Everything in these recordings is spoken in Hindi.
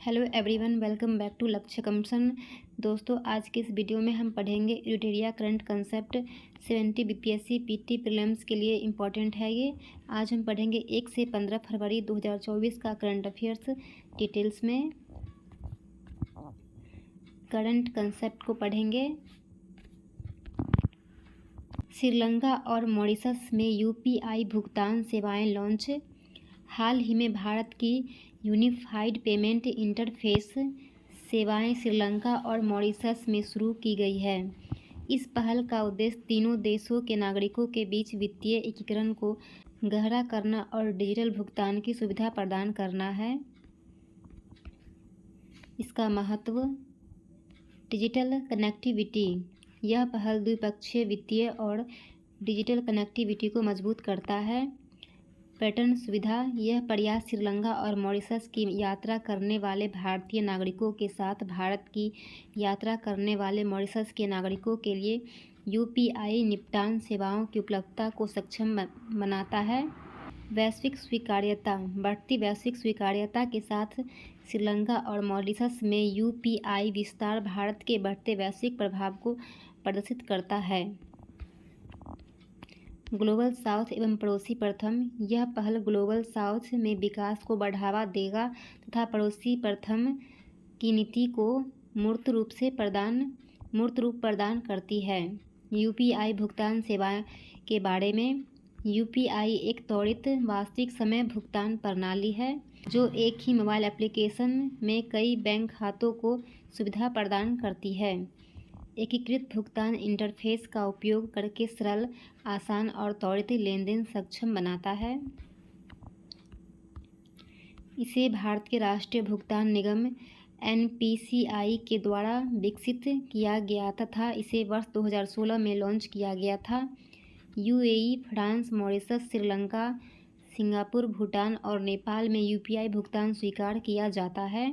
Hello everyone, welcome back to Lakshya कम्पसन। दोस्तों, आज के इस वीडियो में हम पढ़ेंगे Eritrea current concept 70 BPSC PT prelims के लिए इम्पॉर्टेंट है ये। आज हम पढ़ेंगे 1 से 15 फरवरी 2024 का करंट अफेयर्स डिटेल्स में। करंट कंसेप्ट को पढ़ेंगे। श्रीलंका और मॉरिशस में यूपीआई भुगतान सेवाएं लॉन्च। हाल ही में भारत की यूनिफाइड पेमेंट इंटरफेस सेवाएं श्रीलंका और मॉरिशस में शुरू की गई है। इस पहल का उद्देश्य तीनों देशों के नागरिकों के बीच वित्तीय एकीकरण को गहरा करना और डिजिटल भुगतान की सुविधा प्रदान करना है। इसका महत्व। Digital connectivity. यह पहल द्विपक्षीय वित्तीय और डिजिटल कनेक्टिविटी को मजबूत करता है। पर्यटन सुविधा। यह प्रयास श्रीलंका और मॉरिशस की यात्रा करने वाले भारतीय नागरिकों के साथ भारत की यात्रा करने वाले मॉरिशस के नागरिकों के लिए यूपीआई निपटान सेवाओं की उपलब्धता को सक्षम बनाता है। वैश्विक स्वीकार्यता। बढ़ती वैश्विक स्वीकार्यता के साथ श्रीलंका और मॉरिशस में यूपीआई विस्तार भारत के बढ़ते वैश्विक प्रभाव को प्रदर्शित करता है। ग्लोबल साउथ एवं पड़ोसी प्रथम। यह पहल ग्लोबल साउथ में विकास को बढ़ावा देगा तथा पड़ोसी प्रथम की नीति को मूर्त रूप प्रदान करती है। यूपीआई भुगतान सेवाएं के बारे में। यूपीआई एक त्वरित वास्तविक समय भुगतान प्रणाली है जो एक ही मोबाइल एप्लीकेशन में कई बैंक खातों को सुविधा प्रदान करती है। एकीकृत भुगतान इंटरफेस का उपयोग करके सरल, आसान और त्वरित लेनदेन सक्षम बनाता है। इसे भारत के राष्ट्रीय भुगतान निगम एनपीसीआई के द्वारा विकसित किया गया तथा इसे वर्ष 2016 में लॉन्च किया गया था। UAE, France, Mauritius, Sri Lanka, Singapore, Bhutan और नेपाल में यूपीआई भुगतान स्वीकार किया जाता है।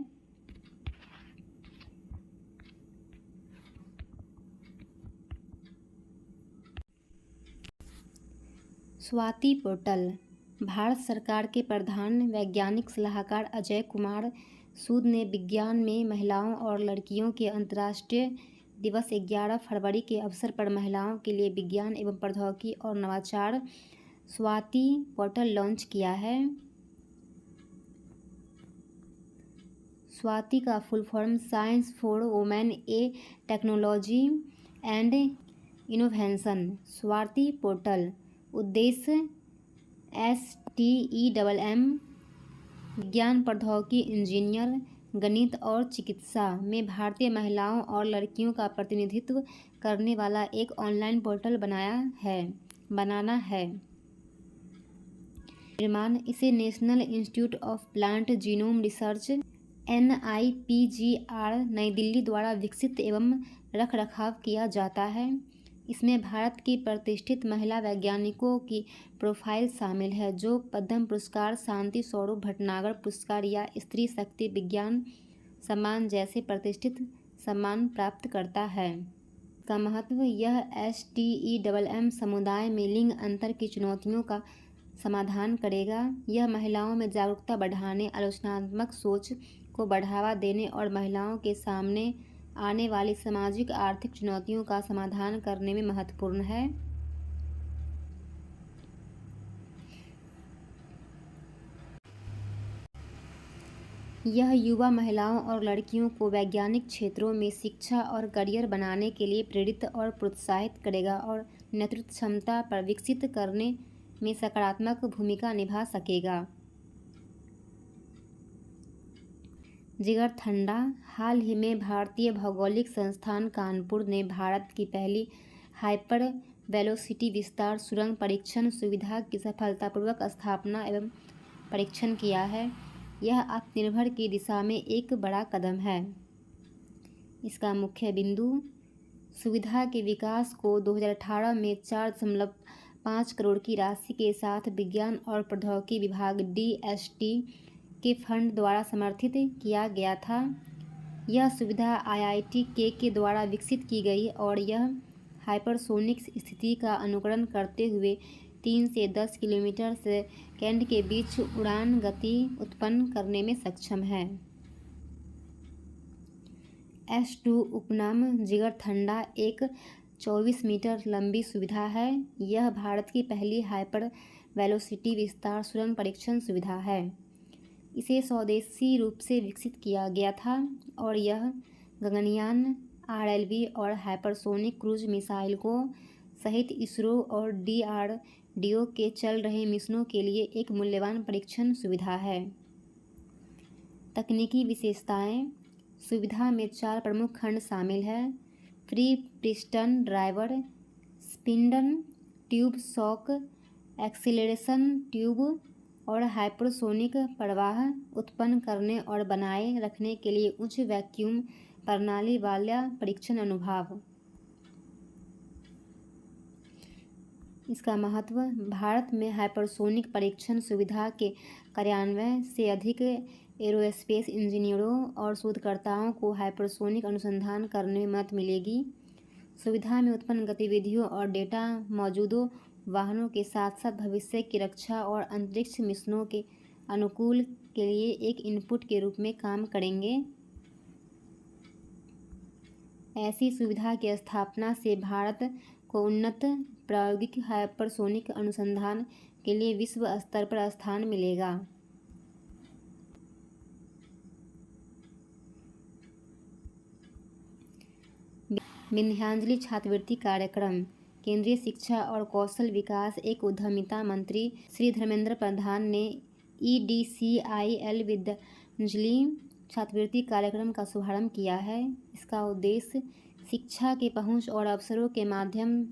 स्वाति पोर्टल। भारत सरकार के प्रधान वैज्ञानिक सलाहकार अजय कुमार सूद ने विज्ञान में महिलाओं और लड़कियों के अंतर्राष्ट्रीय दिवस 11 फरवरी के अवसर पर महिलाओं के लिए विज्ञान एवं प्रौद्योगिकी और नवाचार स्वाति पोर्टल लॉन्च किया है। स्वाति का full form science for women A technology and innovation. Swati portal उद्देश्य STEMM विज्ञान, प्रौद्योगिकी, इंजीनियर, गणित और चिकित्सा में भारतीय महिलाओं और लड़कियों का प्रतिनिधित्व करने वाला एक ऑनलाइन पोर्टल बनाना है। निर्माण। इसे national institute of plant genome research NIPGR नई दिल्ली द्वारा विकसित एवं रखरखाव किया जाता है। इसमें भारत की प्रतिष्ठित महिला वैज्ञानिकों की प्रोफाइल शामिल है जो पद्म पुरस्कार, शांति स्वरूप भटनागर पुरस्कार या स्त्री शक्ति विज्ञान सम्मान जैसे प्रतिष्ठित सम्मान प्राप्त करता है। इसका महत्व। यह STEMM समुदाय में लिंग अंतर की चुनौतियों का समाधान करेगा। यह महिलाओं में जागरूकता बढ़ाने, आलोचनात्मक सोच को बढ़ावा देने और महिलाओं के सामने आने वाली सामाजिक आर्थिक चुनौतियों का समाधान करने में महत्वपूर्ण है। यह युवा महिलाओं और लड़कियों को वैज्ञानिक क्षेत्रों में शिक्षा और करियर बनाने के लिए प्रेरित और प्रोत्साहित करेगा और नेतृत्व क्षमता पर विकसित करने में सकारात्मक भूमिका निभा सकेगा। जिगर ठंडा। हाल ही में भारतीय भौगोलिक संस्थान कानपुर ने भारत की पहली हाइपर वेलोसिटी विस्तार सुरंग परीक्षण सुविधा की सफलतापूर्वक स्थापना एवं परीक्षण किया है। यह आत्मनिर्भर की दिशा में एक बड़ा कदम है। इसका मुख्य बिंदु। सुविधा के विकास को 2018 में 4.5 करोड़ की राशि के साथ विज्ञान और प्रौद्योगिकी विभाग DST के फंड द्वारा समर्थित किया गया था। यह सुविधा IIT के द्वारा विकसित की गई और यह हाइपरसोनिक स्थिति का अनुकरण करते हुए 3 से 10 किलोमीटर सेकंड के बीच उड़ान गति उत्पन्न करने में सक्षम है। S2 उपनाम जिगर ठंडा एक 24 मीटर लंबी सुविधा है। यह भारत की पहली हाइपर वेलोसिटी विस्तार सुरंग परीक्षण सुविधा है। इसे स्वदेशी रूप से विकसित किया गया था और यह गगनयान, RLV और हाइपरसोनिक क्रूज मिसाइल को सहित इसरो और DRDO के चल रहे मिशनों के लिए एक मूल्यवान परीक्षण सुविधा है। तकनीकी विशेषताएं। सुविधा में 4 प्रमुख खंड शामिल हैं: free piston driver, spindle tube shock acceleration tube और हाइपरसोनिक प्रवाह उत्पन्न करने और बनाए रखने के लिए उच्च वैक्यूम प्रणाली वाला परीक्षण अनुभाग। इसका महत्व। भारत में हाइपरसोनिक परीक्षण सुविधा के कार्यान्वयन से अधिक एरोस्पेस इंजीनियरों और शोधकर्ताओं को हाइपरसोनिक अनुसंधान करने में मदद मिलेगी। सुविधा में उत्पन्न गतिविधियों और डेटा मौजूदा वाहनों के साथ साथ भविष्य की रक्षा और अंतरिक्ष मिशनों के अनुकूल के लिए एक इनपुट के रूप में काम करेंगे। ऐसी सुविधा की स्थापना से भारत को उन्नत प्रायोगिक हाइपरसोनिक अनुसंधान के लिए विश्व स्तर पर स्थान मिलेगा। विंध्याचली छात्रवृत्ति कार्यक्रम। केंद्रीय शिक्षा और कौशल विकास एवं उद्यमिता मंत्री श्री धर्मेंद्र प्रधान ने EDCIL विंध्याचली छात्रवृत्ति कार्यक्रम का शुभारंभ किया है। इसका उद्देश्य शिक्षा के पहुंच और अवसरों के माध्यम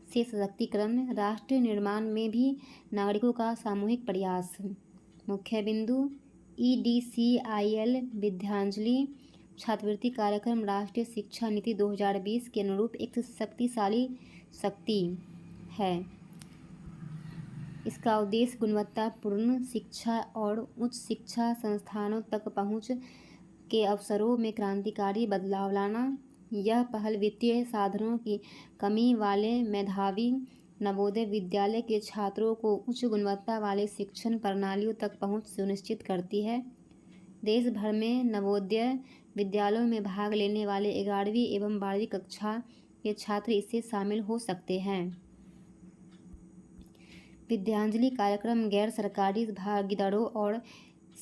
से सशक्तिकरण, राष्ट्र निर्माण में भी नागरिकों का सामूहिक प्रयास। मुख्य बिंदु। EDCIL विंध्याचली छात्रवृत्ति कार्यक्रम राष्ट्रीय शिक्षा नीति 2020 के अनुरूप एक शक्तिशाली शक्ति है। इसका उद्देश्य गुणवत्तापूर्ण शिक्षा और उच्च शिक्षा संस्थानों तक पहुंच के अवसरों में क्रांतिकारी बदलाव लाना। यह पहल वित्तीय साधनों की कमी वाले मेधावी नवोदय विद्यालय के छात्रों को उच्च गुणवत्ता वाले शिक्षण प्रणालियों तक पहुंच सुनिश्चित करती है। देश भर में नवोदय विद्यालयों में भाग लेने वाले 11वीं एवं 12वीं कक्षा के छात्र इससे शामिल हो सकते हैं। विंध्याचली कार्यक्रम गैर सरकारी भागीदारों और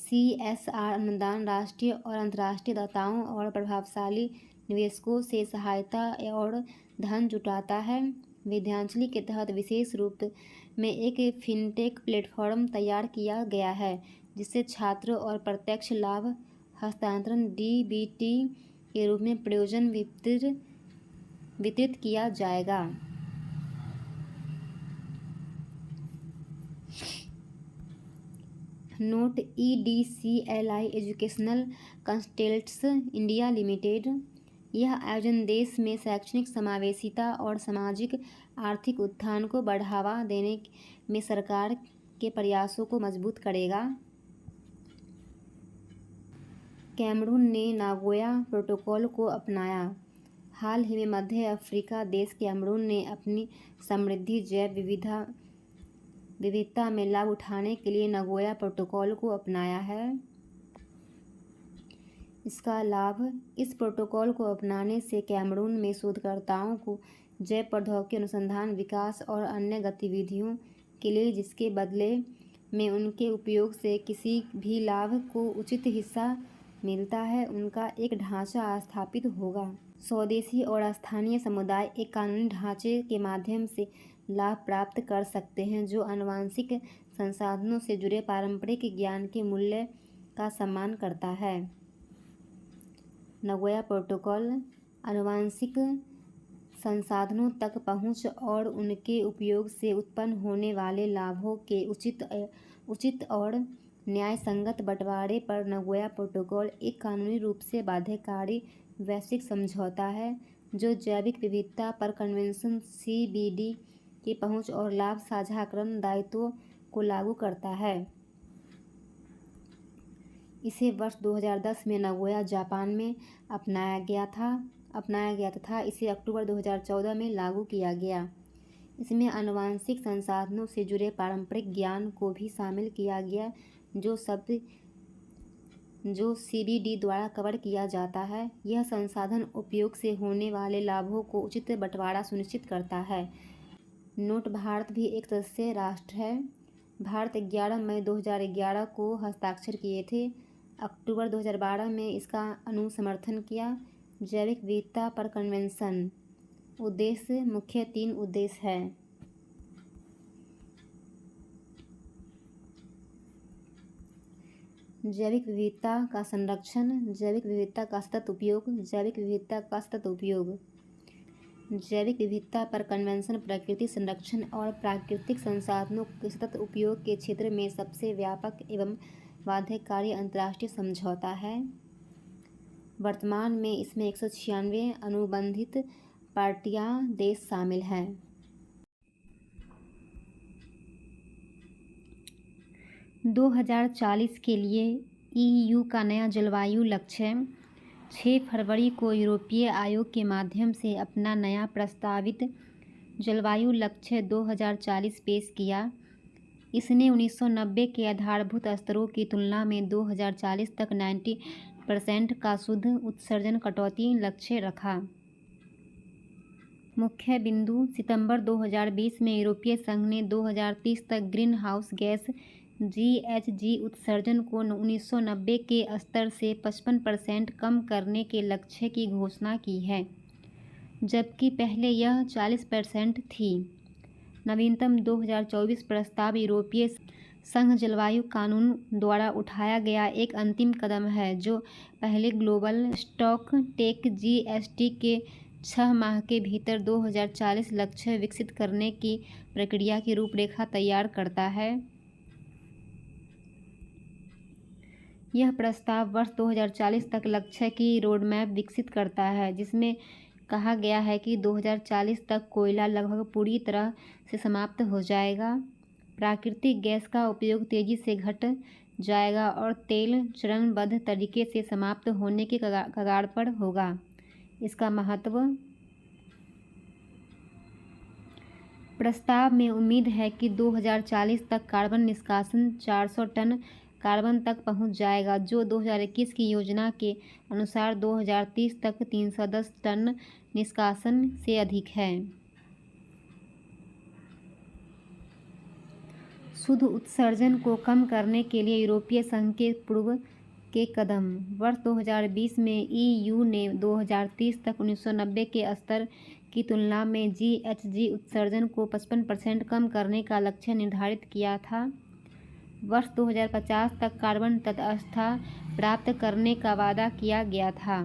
CSR अनुदान, राष्ट्रीय और अंतर्राष्ट्रीय दाताओं और प्रभावशाली निवेशकों से सहायता और धन जुटाता है। विंध्याचली के तहत विशेष रूप में एक फिनटेक प्लेटफॉर्म तैयार किया गया है जिससे छात्र और प्रत्यक्ष लाभ हस्तांतरण DBT के रूप में प्रयोजन वितरित किया जाएगा। Note. EDCLI educational consultants India limited. यह आयोजन देश में शैक्षणिक समावेशिता और सामाजिक आर्थिक उत्थान को बढ़ावा देने में सरकार के प्रयासों को मजबूत करेगा। कैमरून ने नागोया प्रोटोकॉल को अपनाया। हाल ही में मध्य अफ्रीका देश कैमरून ने अपनी समृद्ध जैव विविधता में लाभ उठाने के लिए नागोया प्रोटोकॉल को अपनाया है। इसका लाभ। इस प्रोटोकॉल को अपनाने से कैमरून में शोधकर्ताओं को जैव प्रौद्योगिकी अनुसंधान, विकास और अन्य गतिविधियों के लिए जिसके बदले में उनके उपयोग से किसी भी लाभ को उचित हिस्सा मिलता है, उनका एक ढांचा स्थापित होगा। स्वदेशी और स्थानीय समुदाय एक कानूनी ढांचे के माध्यम से लाभ प्राप्त कर सकते हैं जो आनुवंशिक संसाधनों से जुड़े पारंपरिक ज्ञान के मूल्य का सम्मान करता है। नागोया प्रोटोकॉल आनुवंशिक संसाधनों तक पहुंच और उनके उपयोग से उत्पन्न होने वाले लाभों के उचित और न्यायसंगत बंटवारे पर नागोया प्रोटोकॉल एक कानूनी रूप से बाध्यकारी वैश्विक समझौता है जो जैविक विविधता पर कन्वेंशन CBD की पहुंच और लाभ साझाकरण दायित्वों को लागू करता है। इसे वर्ष 2010 में नागोया, जापान में अपनाया गया तथा इसे अक्टूबर 2014 में लागू किया गया। इसमें आनुवंशिक संसाधनों से जुड़े पारंपरिक ज्ञान को भी शामिल किया गया जो जो CBD द्वारा कवर किया जाता है। यह संसाधन उपयोग से होने वाले लाभों को उचित बंटवारा सुनिश्चित करता है। नोट भारत भी एक सदस्य राष्ट्र है। भारत 11 मई 2011 को हस्ताक्षर किए थे। अक्टूबर 2012 में इसका अनुसमर्थन किया। जैविक विविधता पर कन्वेंशन। उद्देश्य मुख्य 3 उद्देश्य हैं। जैविक विविधता का संरक्षण, जैविक विविधता का सतत उपयोग, जैविक विविधता का सतत उपयोग। जैविक विविधता पर कन्वेंशन प्रकृति संरक्षण और प्राकृतिक संसाधनों के सतत उपयोग के क्षेत्र में सबसे व्यापक एवं बाध्यकारी अंतर्राष्ट्रीय समझौता है। वर्तमान में इसमें 196 अनुबंधित पार्टियां देश शामिल हैं। – 2040 के लिए EU का नया जलवायु लक्ष्य। 6 फरवरी को यूरोपीय आयोग के माध्यम से अपना नया प्रस्तावित जलवायु लक्ष्य 2040 पेश किया। इसने 1990 के आधारभूत स्तरों की तुलना में 2040 तक 90% का शुद्ध उत्सर्जन कटौती लक्ष्य रखा। मुख्य बिंदु सितंबर 2020 में यूरोपीय संघ ने 2030 तक ग्रीन हाउस गैस GHG उत्सर्जन को 1990 के स्तर से 55% कम करने के लक्ष्य की घोषणा की है, जबकि पहले यह 40% थी। नवीनतम 2024 प्रस्ताव यूरोपीय संघ जलवायु कानून द्वारा उठाया गया एक अंतिम कदम है, जो पहले ग्लोबल स्टॉक टेक GST के 6 माह के भीतर 2040 लक्ष्य विकसित करने की प्रक्रिया की रूपरेखा तैयार करता है। यह प्रस्ताव वर्ष 2040 तक लक्ष्य की रोडमैप विकसित करता है, जिसमें कहा गया है कि 2040 तक कोयला लगभग पूरी तरह से समाप्त हो जाएगा, प्राकृतिक गैस का उपयोग तेजी से घट जाएगा और तेल चरणबद्ध तरीके से समाप्त होने के कगार पर होगा। इसका महत्व। प्रस्ताव में उम्मीद है कि 2040 तक कार्बन निष्कासन 400 टन कार्बन तक पहुंच जाएगा, जो 2021 की योजना के अनुसार 2030 तक 310 टन निष्कासन से अधिक है। शुद्ध उत्सर्जन को कम करने के लिए यूरोपीय संघ के पूर्व के कदम। वर्ष 2020 में EU ने 2030 तक 1990 के स्तर की तुलना में GHG उत्सर्जन को 55% कम करने का लक्ष्य निर्धारित किया था। वर्ष 2050 तक कार्बन तटस्थता प्राप्त करने का वादा किया गया था।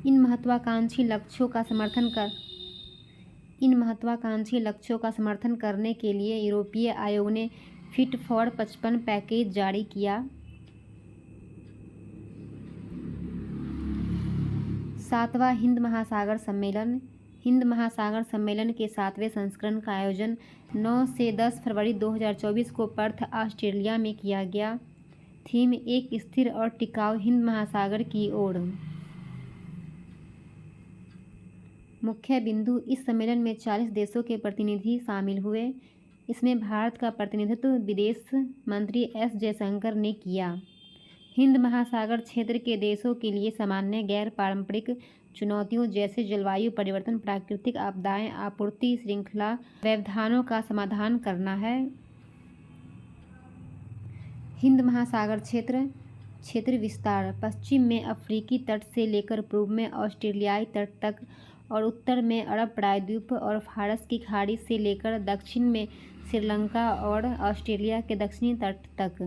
इन महत्वाकांक्षी लक्ष्यों का समर्थन करने के लिए यूरोपीय आयोग ने फिट फॉर 55 पैकेज जारी किया। 7वां हिंद महासागर सम्मेलन। हिंद महासागर सम्मेलन के 7वें संस्करण का आयोजन 9 से 10 फरवरी 2024 को पर्थ, ऑस्ट्रेलिया में किया गया। थीम एक स्थिर और टिकाऊ हिंद महासागर की ओर। मुख्य बिंदु। इस सम्मेलन में 40 देशों के प्रतिनिधि शामिल हुए। इसमें भारत का प्रतिनिधित्व विदेश मंत्री S जयशंकर ने किया। हिंद महासागर क्षेत्र के देशों के लिए सामान्य गैर पारंपरिक चुनौतियों जैसे जलवायु परिवर्तन, प्राकृतिक आपदाएं, आपूर्ति श्रृंखला व्यवधानों का समाधान करना है। हिंद महासागर क्षेत्र विस्तार। पश्चिम में अफ्रीकी तट से लेकर पूर्व में ऑस्ट्रेलियाई तट तक और उत्तर में अरब प्रायद्वीप और फारस की खाड़ी से लेकर दक्षिण में श्रीलंका और ऑस्ट्रेलिया के दक्षिणी तट तक।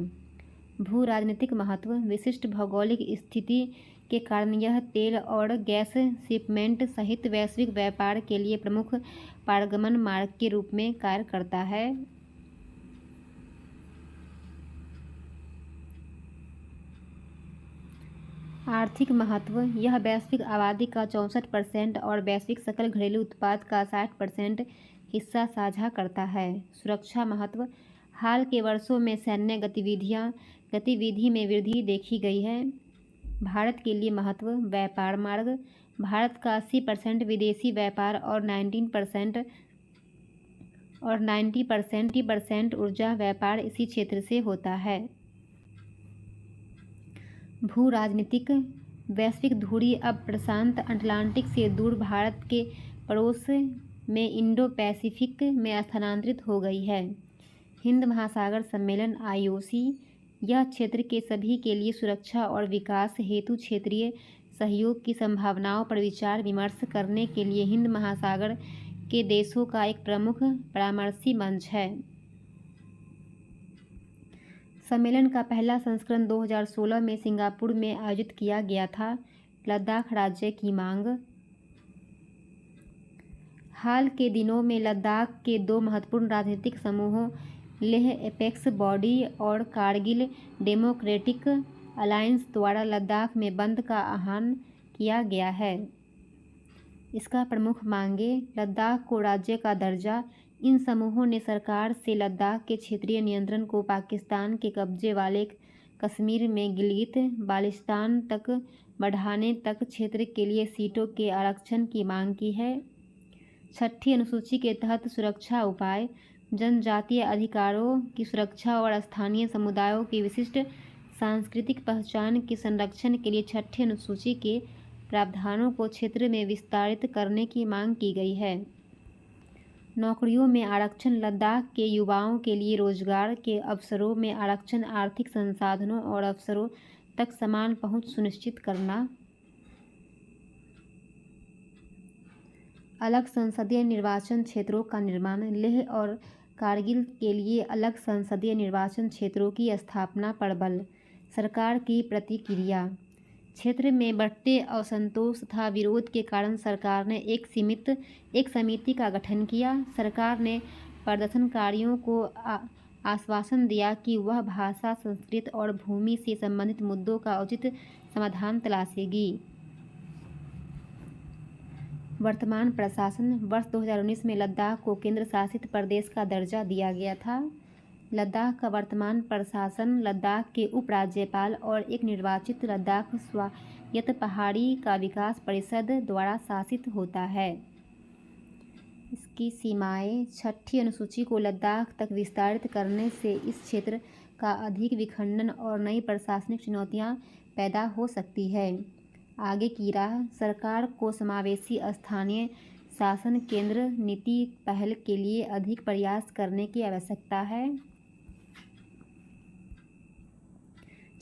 भू राजनीतिक महत्व। विशिष्ट भौगोलिक स्थिति के कारण यह तेल और गैस शिपमेंट सहित वैश्विक व्यापार के लिए प्रमुख पारगमन मार्ग के रूप में कार्य करता है। आर्थिक महत्व। यह वैश्विक आबादी का 64% और वैश्विक सकल घरेलू उत्पाद का 60% हिस्सा साझा करता है। सुरक्षा महत्व। हाल के वर्षों में सैन्य गतिविधि में वृद्धि देखी गई है। भारत के लिए महत्व। व्यापार मार्ग। भारत का 80% विदेशी व्यापार और 19% और 90% ऊर्जा व्यापार इसी क्षेत्र से होता है। भू राजनीतिक वैश्विक धुरी अब प्रशांत अटलांटिक से दूर भारत के पड़ोस में इंडो पैसिफिक में स्थानांतरित हो गई है। हिंद महासागर सम्मेलन IOC यह क्षेत्र के सभी के लिए सुरक्षा और विकास हेतु क्षेत्रीय सहयोग की संभावनाओं पर विचार विमर्श करने के लिए हिंद महासागर के देशों का एक प्रमुख परामर्शी मंच है। सम्मेलन का पहला संस्करण 2016 में सिंगापुर में आयोजित किया गया था। लद्दाख राज्य की मांग। हाल के दिनों में लद्दाख के दो महत्वपूर्ण राजनीतिक समूहों लेह एपेक्स बॉडी और कारगिल डेमोक्रेटिक अलायंस द्वारा लद्दाख में बंद का आह्वान किया गया है। इसका प्रमुख मांगे लद्दाख को राज्य का दर्जा। इन समूहों ने सरकार से लद्दाख के क्षेत्रीय नियंत्रण को पाकिस्तान के कब्जे वाले कश्मीर में गिलगित बाल्टिस्तान तक बढ़ाने तक क्षेत्र के लिए सीटों के आरक्षण की मांग की है। 6ठी अनुसूची के तहत सुरक्षा उपाय। जनजातीय अधिकारों की सुरक्षा और स्थानीय समुदायों की विशिष्ट सांस्कृतिक पहचान के संरक्षण के लिए 6ठी अनुसूची के प्रावधानों को क्षेत्र में विस्तारित करने की मांग की गई है। नौकरियों में आरक्षण। लद्दाख के युवाओं के लिए रोजगार के अवसरों में आरक्षण। आर्थिक संसाधनों और अवसरों तक समान पहुंच सुनिश्चित करना। अलग संसदीय निर्वाचन क्षेत्रों का निर्माण। लेह और कारगिल के लिए अलग संसदीय निर्वाचन क्षेत्रों की स्थापना पर बल। सरकार की प्रतिक्रिया। क्षेत्र में बढ़ते असंतोष तथा विरोध के कारण सरकार ने एक समिति का गठन किया। सरकार ने प्रदर्शनकारियों को आश्वासन दिया कि वह भाषा, संस्कृति और भूमि से संबंधित मुद्दों का उचित समाधान तलाशेगी। वर्तमान प्रशासन। वर्ष 2019 में लद्दाख को केंद्र शासित प्रदेश का दर्जा दिया गया था। लद्दाख का वर्तमान प्रशासन लद्दाख के उपराज्यपाल और एक निर्वाचित लद्दाख स्वायत्त पहाड़ी का विकास परिषद द्वारा शासित होता है। इसकी सीमाएं। 6ठी अनुसूची को लद्दाख तक विस्तारित करने से इस क्षेत्र का अधिक विखंडन और नई प्रशासनिक चुनौतियां पैदा हो सकती है। आगे की राह। सरकार को समावेशी स्थानीय शासन केंद्र नीति पहल के लिए अधिक प्रयास करने की आवश्यकता है।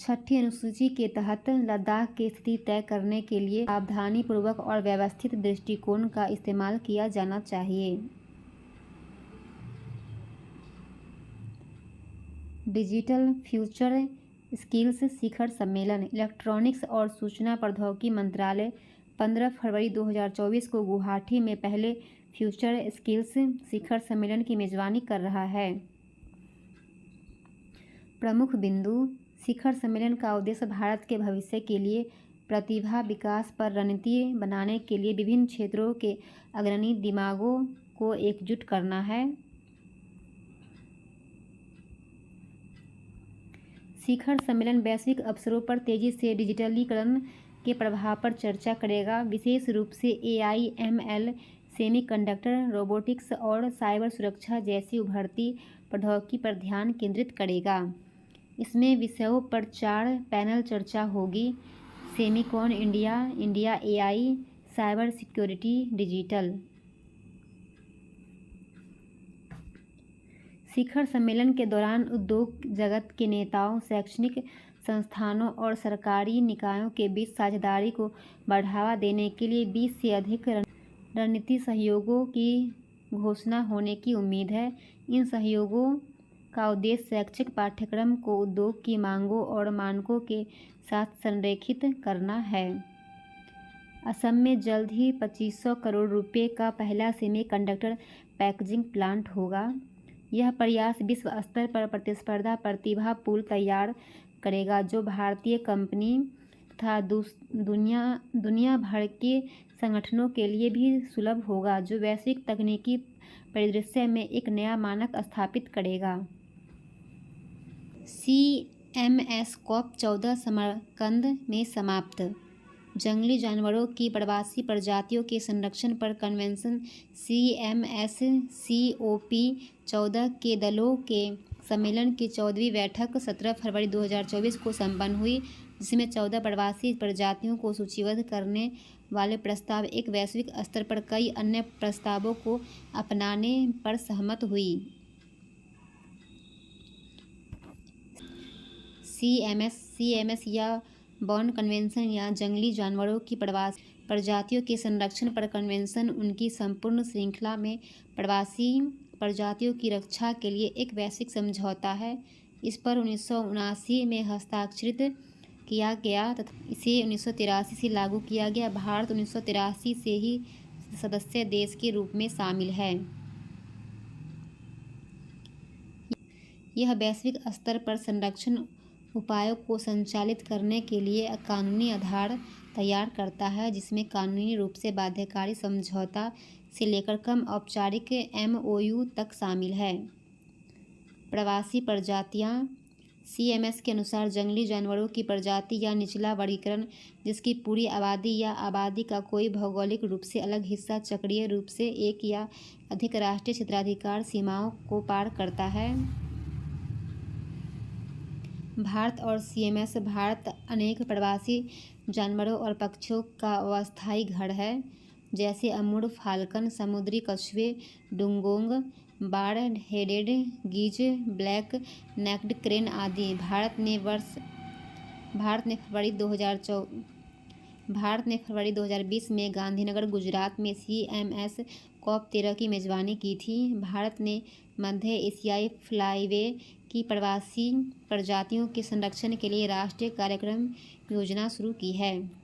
6ठी अनुसूची के तहत लद्दाख की स्थिति तय करने के लिए सावधानीपूर्वक और व्यवस्थित दृष्टिकोण का इस्तेमाल किया जाना चाहिए। डिजिटल फ्यूचर स्किल्स शिखर सम्मेलन। इलेक्ट्रॉनिक्स और सूचना प्रौद्योगिकी मंत्रालय 15 फरवरी 2024 को गुवाहाटी में पहले फ्यूचर स्किल्स शिखर सम्मेलन की मेजबानी कर रहा है। प्रमुख बिंदु। शिखर सम्मेलन का उद्देश्य भारत के भविष्य के लिए प्रतिभा विकास पर रणनीति बनाने के लिए विभिन्न क्षेत्रों के अग्रणी दिमागों को एकजुट करना है। शिखर सम्मेलन वैश्विक अवसरों पर तेजी से डिजिटलीकरण के प्रभाव पर चर्चा करेगा, विशेष रूप से AI, ML, सेमीकंडक्टर, रोबोटिक्स और साइबर सुरक्षा जैसी उभरती प्रौद्योगिकी पर ध्यान केंद्रित करेगा। इसमें विषयों पर 4 पैनल चर्चा होगी। Semicon India, India AI, cyber security, digital. शिखर सम्मेलन के दौरान उद्योग जगत के नेताओं, शैक्षणिक संस्थानों और सरकारी निकायों के बीच साझेदारी को बढ़ावा देने के लिए 20 से अधिक रणनीतिक सहयोगों की घोषणा होने की उम्मीद है। इन सहयोगों का उद्देश्य शैक्षिक पाठ्यक्रम को उद्योग की मांगों और मानकों के साथ संरेखित करना है। असम में जल्द ही 2500 करोड़ रुपए का पहला सेमीकंडक्टर पैकेजिंग प्लांट होगा। यह प्रयास विश्व स्तर पर प्रतिस्पर्धा प्रतिभा पूल तैयार करेगा जो भारतीय कंपनी तथा दुनिया भर के संगठनों के लिए भी सुलभ होगा, जो वैश्विक तकनीकी परिदृश्य में एक नया मानक स्थापित करेगा। CMS COP 14 समरकंद में समाप्त। जंगली जानवरों की प्रवासी प्रजातियों के संरक्षण पर कन्वेंशन CMSCOP14 के दलों के सम्मेलन की 14वीं बैठक 17 फरवरी 2024 को संपन्न हुई, जिसमें 14 प्रवासी प्रजातियों को सूचीबद्ध करने वाले प्रस्ताव एक वैश्विक स्तर पर कई अन्य प्रस्तावों को अपनाने पर सहमत हुई। CMS या बॉर्न कन्वेंशन या जंगली जानवरों की प्रवासी प्रजातियों के संरक्षण पर कन्वेंशन उनकी संपूर्ण श्रृंखला में प्रवासी प्रजातियों की रक्षा के लिए एक वैश्विक समझौता है। इस पर 1979 में हस्ताक्षरित किया गया तथा इसे 1983 से लागू किया गया। भारत 1983 से ही सदस्य देश के रूप में शामिल है। यह वैश्विक स्तर पर संरक्षण उपायों को संचालित करने के लिए कानूनी आधार तैयार करता है, जिसमें कानूनी रूप से बाध्यकारी समझौता से लेकर कम औपचारिक MOU तक शामिल है। प्रवासी प्रजातियां CMS के अनुसार जंगली जानवरों की प्रजाति या निचला वर्गीकरण जिसकी पूरी आबादी या आबादी का कोई भौगोलिक रूप से अलग हिस्सा चक्रीय रूप से एक या अधिक राष्ट्रीय क्षेत्राधिकार सीमाओं को पार करता है। भारत और CMS भारत अनेक प्रवासी जानवरों और पक्षियों का अस्थायी घर है, जैसे अमूर फाल्कन, समुद्री कछुए, dugong, bar headed geese, black necked crane आदि। भारत ने फरवरी 2020 में गांधीनगर, गुजरात में CMS COP13 की मेजबानी की थी। भारत ने मध्य एशियाई फ्लाईवे की प्रवासी प्रजातियों के संरक्षण के लिए राष्ट्रीय कार्यक्रम योजना शुरू की है।